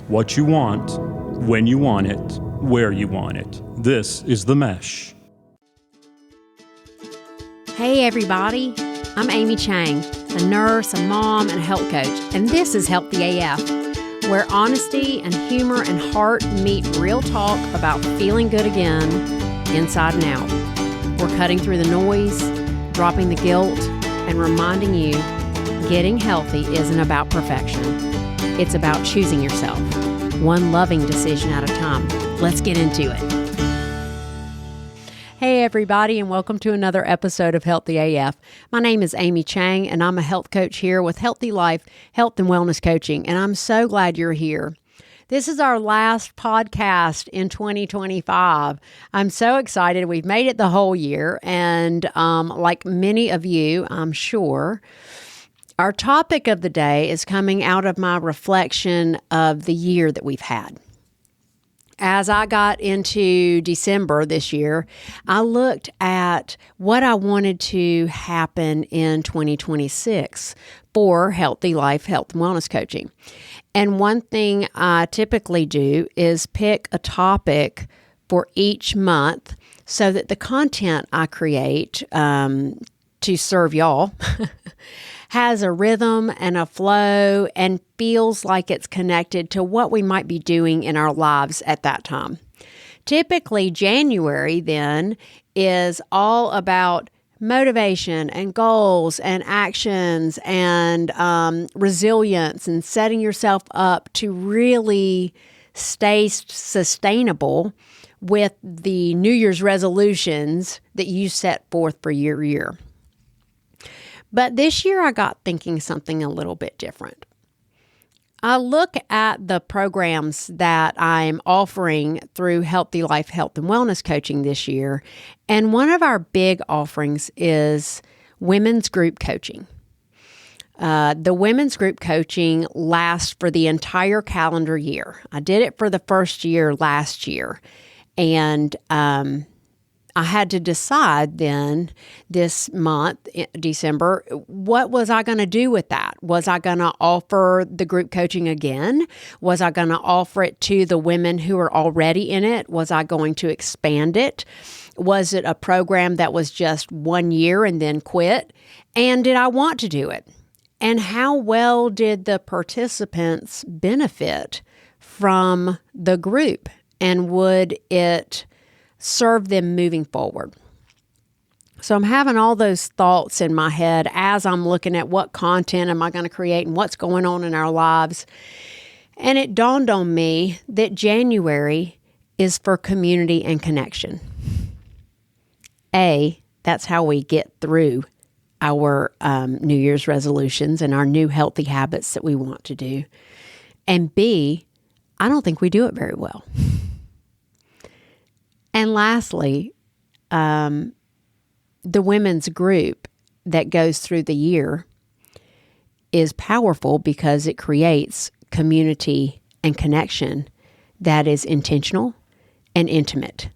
What you want, when you want it, where you want it. This is The Mesh. Hey everybody, I'm Amy Chang, a nurse, a mom, and a health coach, and this is Healthy AF, where honesty and humor and heart meet real talk about feeling good again, inside and out. We're cutting through the noise, dropping the guilt, and reminding you getting healthy isn't about perfection. It's about choosing yourself, one loving decision at a time. Let's get into it. Hey everybody, and welcome to another episode of Healthy AF. My name is Amy Chang, and I'm a health coach here with Healthy Life, Health and Wellness Coaching, and I'm so glad you're here. This is our last podcast in 2025. I'm so excited. We've made it the whole year, and like many of you, I'm sure, our topic of the day is coming out of my reflection of the year that we've had. As I got into December this year, I looked at what I wanted to happen in 2026 for Healthy Life, Health and Wellness Coaching. And one thing I typically do is pick a topic for each month so that the content I create to serve y'all has a rhythm and a flow and feels like it's connected to what we might be doing in our lives at that time. Typically, January then is all about motivation and goals and actions and resilience and setting yourself up to really stay sustainable with the New Year's resolutions that you set forth for your year. But this year I got thinking something a little bit different. I look at the programs that I'm offering through Healthy Life, Health and Wellness Coaching this year, and one of our big offerings is women's group coaching. The women's group coaching lasts for the entire calendar year. I did it for the first year last year, and I had to decide then this month, December, what was I going to do with that? Was I going to offer the group coaching again? Was I going to offer it to the women who are already in it? Was I going to expand it? Was it a program that was just 1 year and then quit? And did I want to do it? And how well did the participants benefit from the group? And would it serve them moving forward? So I'm having all those thoughts in my head as I'm looking at what content am I going to create and what's going on in our lives. And it dawned on me that January is for community and connection. That's how we get through our New Year's resolutions and our new healthy habits that we want to do. And B, I don't think we do it very well. And lastly, the women's group that goes through the year is powerful because it creates community and connection that is intentional and intimate.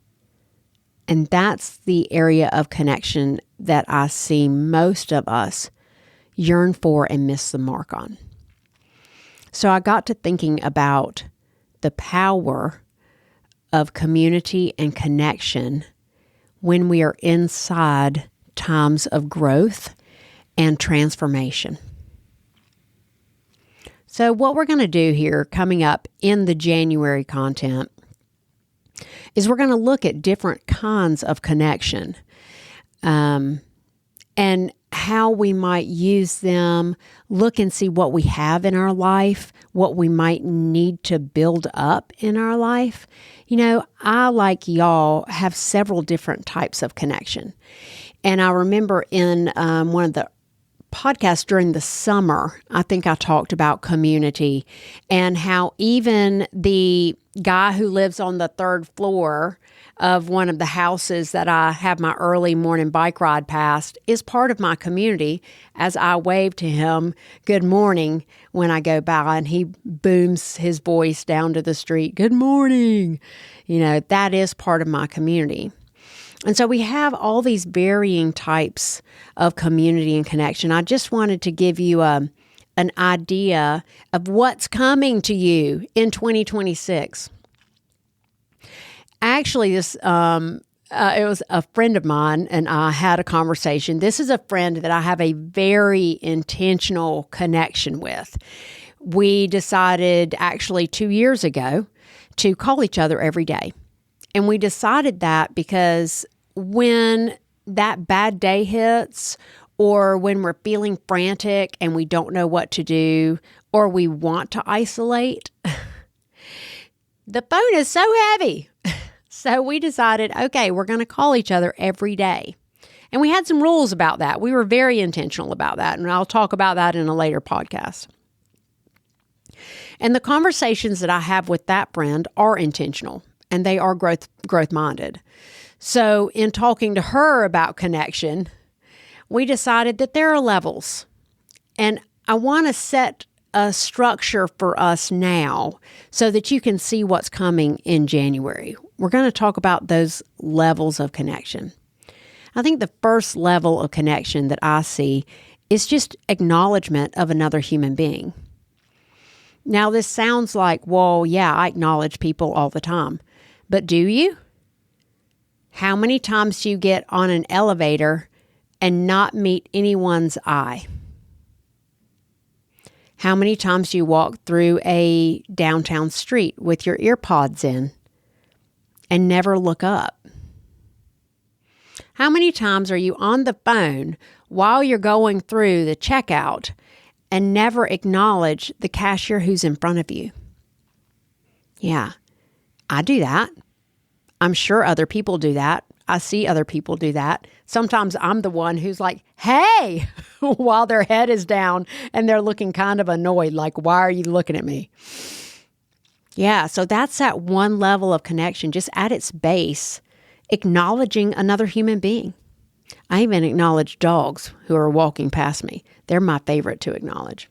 And that's the area of connection that I see most of us yearn for and miss the mark on. So I got to thinking about the power of community and connection when we are inside times of growth and transformation. So what we're going to do here coming up in the January content is we're going to look at different kinds of connection and how we might use them, look and see what we have in our life, what we might need to build up in our life. You know, I, like y'all, have several different types of connection. And I remember in one of the podcasts during the summer, I think I talked about community and how even the guy who lives on the third floor of one of the houses that I have my early morning bike ride past is part of my community, as I wave to him good morning when I go by, and he booms his voice down to the street, good morning. You know, that is part of my community. And so we have all these varying types of community and connection. I just wanted to give you a an idea of what's coming to you in 2026. Actually, it was a friend of mine and I had a conversation. This is a friend that I have a very intentional connection with. We decided actually 2 years ago to call each other every day. And we decided that because when that bad day hits, or when we're feeling frantic and we don't know what to do, or we want to isolate, the phone is so heavy. So we decided, okay, we're going to call each other every day. And we had some rules about that. We were very intentional about that. And I'll talk about that in a later podcast. And the conversations that I have with that friend are intentional and they are growth minded. So in talking to her about connection, we decided that there are levels. And I want to set a structure for us now so that you can see what's coming in January. We're going to talk about those levels of connection. I think the first level of connection that I see is just acknowledgement of another human being. Now, this sounds like, well, yeah, I acknowledge people all the time. But do you? How many times do you get on an elevator and not meet anyone's eye? How many times do you walk through a downtown street with your ear pods in and never look up? How many times are you on the phone while you're going through the checkout and never acknowledge the cashier who's in front of you? Yeah, I do that. I'm sure other people do that. I see other people do that. Sometimes I'm the one who's like, hey, while their head is down and they're looking kind of annoyed, like, why are you looking at me? Yeah, so that's that one level of connection, just at its base, acknowledging another human being. I even acknowledge dogs who are walking past me. They're my favorite to acknowledge.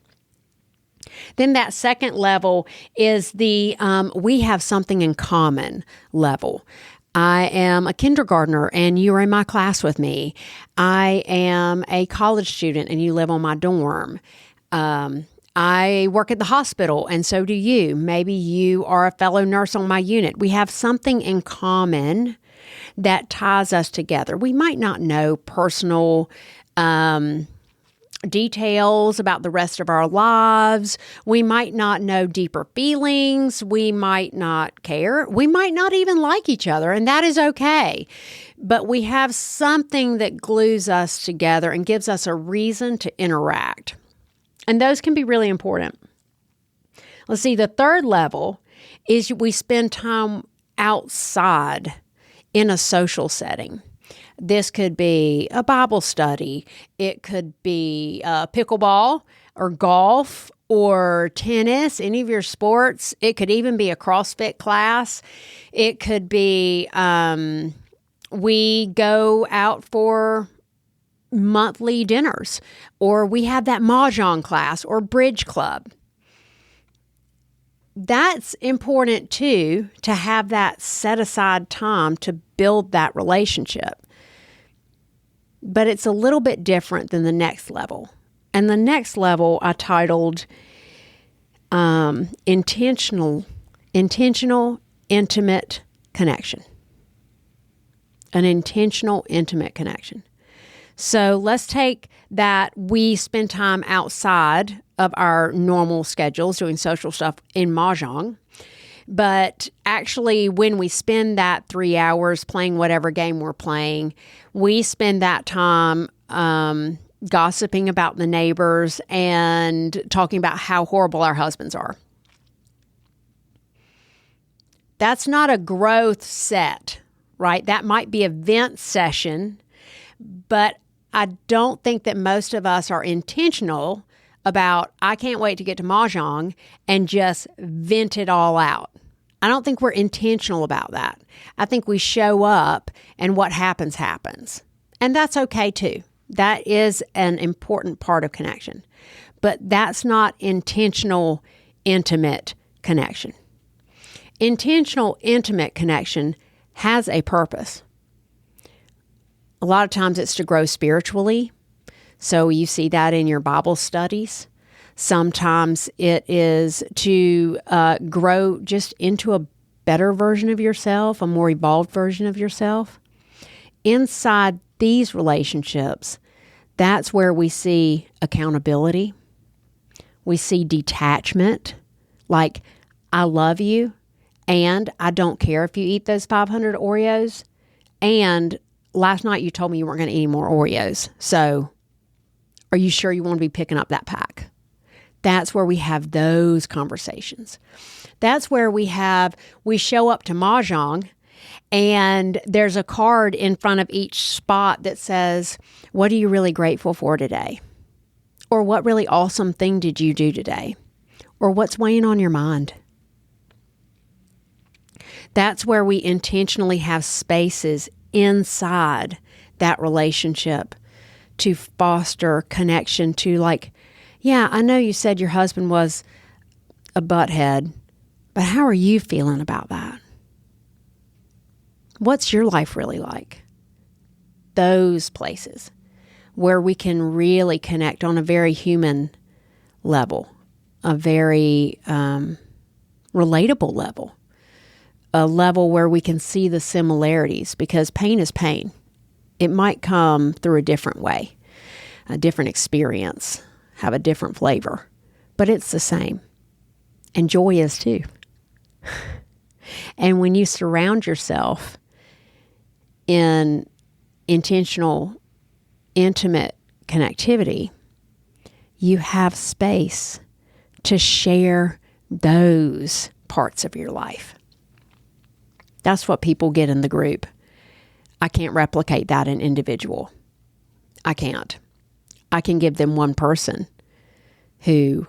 Then that second level is the we have something in common level. I am a kindergartner and you are in my class with me. I am a college student and you live on my dorm. I work at the hospital and so do you. Maybe you are a fellow nurse on my unit. We have something in common that ties us together. We might not know personal details about the rest of our lives. We might not know deeper feelings. We might not care. We might not even like each other, and that is okay. But we have something that glues us together and gives us a reason to interact. And those can be really important. Let's see, the third level is we spend time outside in a social setting. This could be a Bible study. It could be pickleball or golf or tennis, any of your sports. It could even be a CrossFit class. It could be we go out for monthly dinners, or we have that mahjong class or bridge club. That's important too, to have that set aside time to build that relationship. But it's a little bit different than the next level. And the next level I titled intentional, intimate connection. An intentional, intimate connection. So let's take that we spend time outside of our normal schedules doing social stuff in mahjong. But actually, when we spend that 3 hours playing whatever game we're playing, we spend that time gossiping about the neighbors and talking about how horrible our husbands are. That's not a growth set, right? That might be a vent session, but I don't think that most of us are intentional about, I can't wait to get to mahjong and just vent it all out. I don't think we're intentional about that. I think we show up and what happens, happens. And that's okay too. That is an important part of connection. But that's not intentional, intimate connection. Intentional, intimate connection has a purpose. A lot of times it's to grow spiritually. So you see that in your Bible studies. Sometimes it is to grow just into a better version of yourself, a more evolved version of yourself. Inside these relationships, that's where we see accountability. We see detachment, like, I love you, and I don't care if you eat those 500 Oreos, and last night you told me you weren't going to eat any more Oreos, so are you sure you want to be picking up that pack? That's where we have those conversations. That's where we show up to Mahjong, and there's a card in front of each spot that says, what are you really grateful for today? Or what really awesome thing did you do today? Or what's weighing on your mind? That's where we intentionally have spaces inside that relationship to foster connection to, like, yeah, I know you said your husband was a butthead, but how are you feeling about that? What's your life really like? Those places where we can really connect on a very human level, a very relatable level, a level where we can see the similarities, because pain is pain. It might come through a different way, a different experience, have a different flavor, but it's the same. And joy is too. And when you surround yourself in intentional, intimate connectivity, you have space to share those parts of your life. That's what people get in the group. I can't replicate that in individual. I can't. I can give them one person who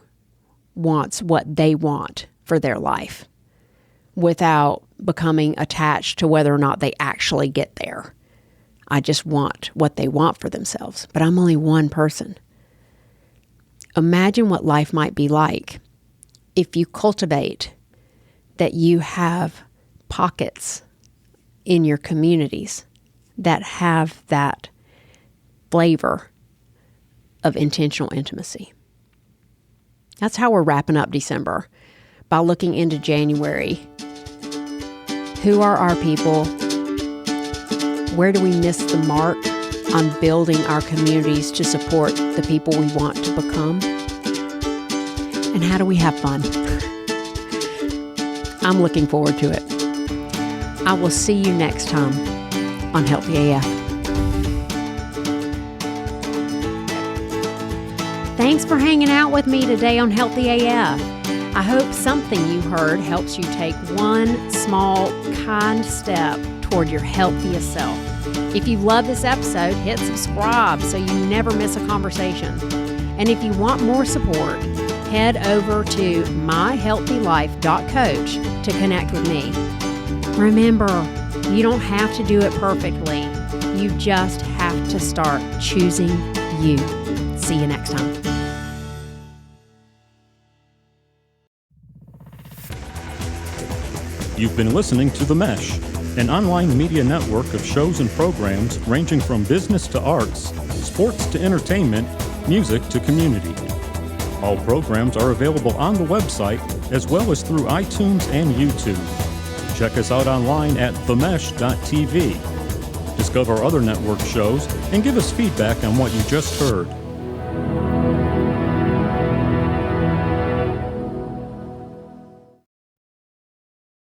wants what they want for their life without becoming attached to whether or not they actually get there. I just want what they want for themselves, but I'm only one person. Imagine what life might be like if you cultivate that you have pockets in your communities that have that flavor of intentional intimacy. That's how we're wrapping up December, by looking into January. Who are our people? Where do we miss the mark on building our communities to support the people we want to become? And how do we have fun? I'm looking forward to it. I will see you next time on Healthy AF. Thanks for hanging out with me today on Healthy AF. I hope something you heard helps you take one small, kind step toward your healthiest self. If you love this episode, hit subscribe so you never miss a conversation. And if you want more support, head over to myhealthylife.coach to connect with me. Remember, you don't have to do it perfectly. You just have to start choosing you. See you next time. You've been listening to The Mesh, an online media network of shows and programs ranging from business to arts, sports to entertainment, music to community. All programs are available on the website as well as through iTunes and YouTube. Check us out online at themesh.tv. Discover other network shows and give us feedback on what you just heard.